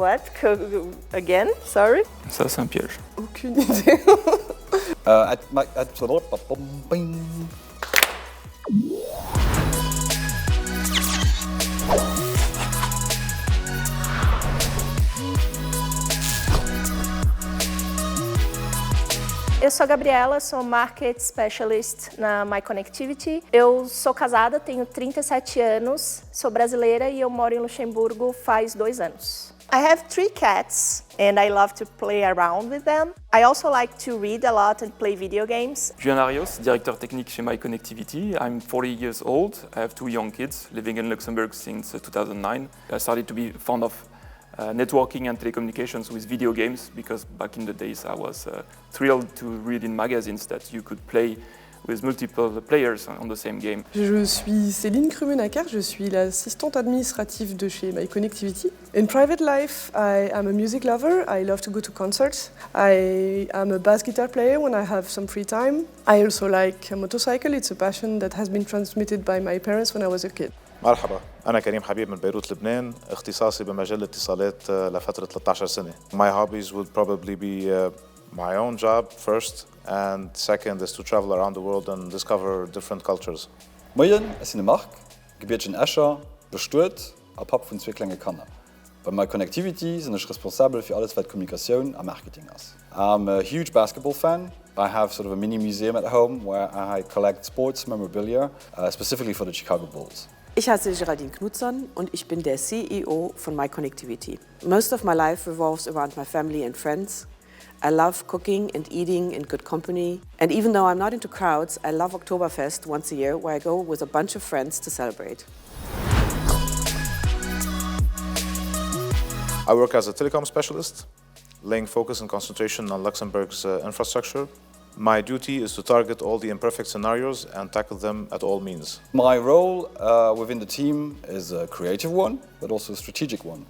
What? Again? Sorry? Ça, c'est un piège. Aucune idée. Eu sou a Gabriela, sou Market Specialist na My Connectivity. Eu sou casada, tenho 37 anos, sou brasileira e eu moro em Luxemburgo faz 2 anos. I have 3 cats and I love to play around with them. I also like to read a lot and play video games. Julian Arios, directeur technique chez My Connectivity. I'm 40 years old. I have 2 young kids living in Luxembourg since 2009. I started to be fond of networking and telecommunications with video games because back in the days I was thrilled to read in magazines that you could play with multiple players on the same game. Je suis Céline Krumenacker, je suis l'assistante administrative de chez My Connectivity. In private life, I am a music lover. I love to go to concerts. I am a bass guitar player when I have some free time. I also like a motorcycle. It's a passion that has been transmitted by my parents when I was a kid. مرحبا، أنا كريم حبيب من بيروت لبنان، اختصاصي بمجال الاتصالات لفترة 13 سنة. My hobbies would probably be my own job first, and second is to travel around the world and discover different cultures. Moin, ich bin Marc, gebürtig in Escher, bestört, a Pap von 2 kleine Kinder. Bei My Connectivity sind ich responsable für alles, was Kommunikation und Marketing ist. I'm a huge basketball fan. I have sort of a mini museum at home where I collect sports memorabilia, specifically for the Chicago Bulls. Ich heiße Geraldine Knudson und ich bin der CEO von My Connectivity. Most of my life revolves around my family and friends. I love cooking and eating in good company. And even though I'm not into crowds, I love Oktoberfest once a year where I go with a bunch of friends to celebrate. I work as a telecom specialist, laying focus and concentration on Luxembourg's infrastructure. My duty is to target all the imperfect scenarios and tackle them at all means. My role within the team is a creative one, but also a strategic one.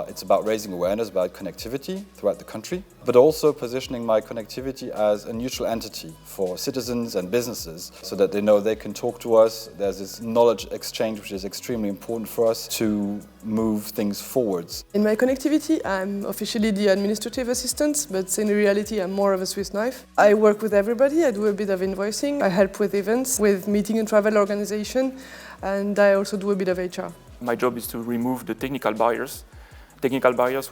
It's about raising awareness about connectivity throughout the country, but also positioning My Connectivity as a neutral entity for citizens and businesses so that they know they can talk to us. There's this knowledge exchange which is extremely important for us to move things forwards. In My Connectivity, I'm officially the administrative assistant, but in reality I'm more of a Swiss knife. I work with everybody, I do a bit of invoicing, I help with events, with meeting and travel organization, and I also do a bit of HR. My job is to remove the technical barriers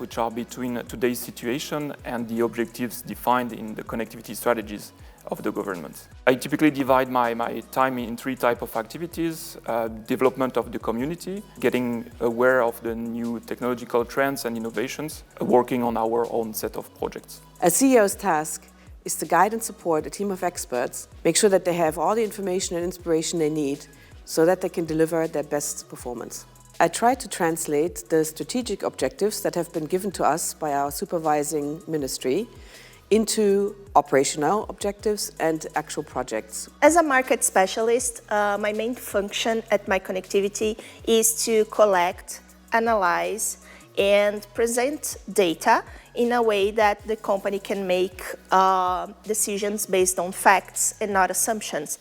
which are between today's situation and the objectives defined in the connectivity strategies of the government. I typically divide my time in 3 types of activities: development of the community, getting aware of the new technological trends and innovations, working on our own set of projects. A CEO's task is to guide and support a team of experts, make sure that they have all the information and inspiration they need so that they can deliver their best performance. I try to translate the strategic objectives that have been given to us by our supervising ministry into operational objectives and actual projects. As a market specialist, my main function at My Connectivity is to collect, analyze, and present data in a way that the company can make decisions based on facts and not assumptions.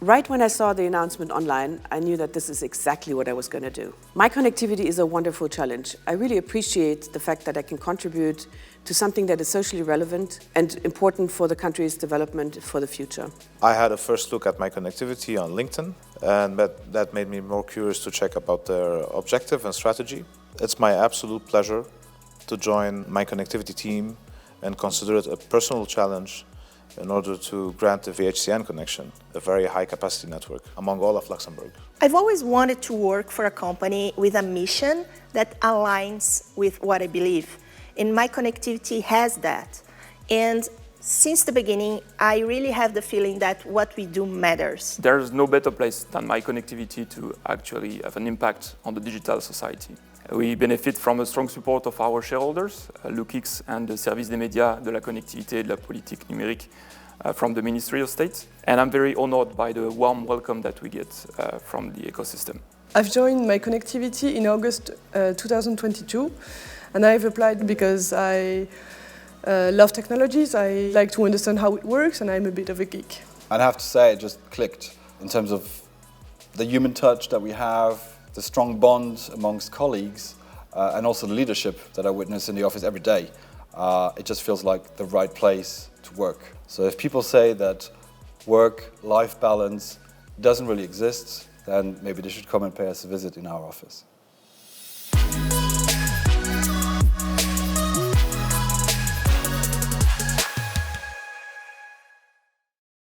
Right when I saw the announcement online, I knew that this is exactly what I was going to do. My Connectivity is a wonderful challenge. I really appreciate the fact that I can contribute to something that is socially relevant and important for the country's development for the future. I had a first look at My Connectivity on LinkedIn, and that made me more curious to check about their objective and strategy. It's my absolute pleasure to join My Connectivity team and consider it a personal challenge in order to grant the VHCN connection, a very high-capacity network, among all of Luxembourg. I've always wanted to work for a company with a mission that aligns with what I believe, and My Connectivity has that. And since the beginning, I really have the feeling that what we do matters. There's no better place than My Connectivity to actually have an impact on the digital society. We benefit from a strong support of our shareholders, LUCX and the Service des médias de la connectivité et de la politique numérique from the Ministry of State. And I'm very honored by the warm welcome that we get from the ecosystem. I've joined My Connectivity in August 2022, and I've applied because I love technologies, I like to understand how it works, and I'm a bit of a geek. I'd have to say it just clicked in terms of The human touch that we have, the strong bond amongst colleagues, and also the leadership that I witness in the office every day. It just feels like the right place to work. So if people say that work-life balance doesn't really exist, then maybe they should come and pay us a visit in our office.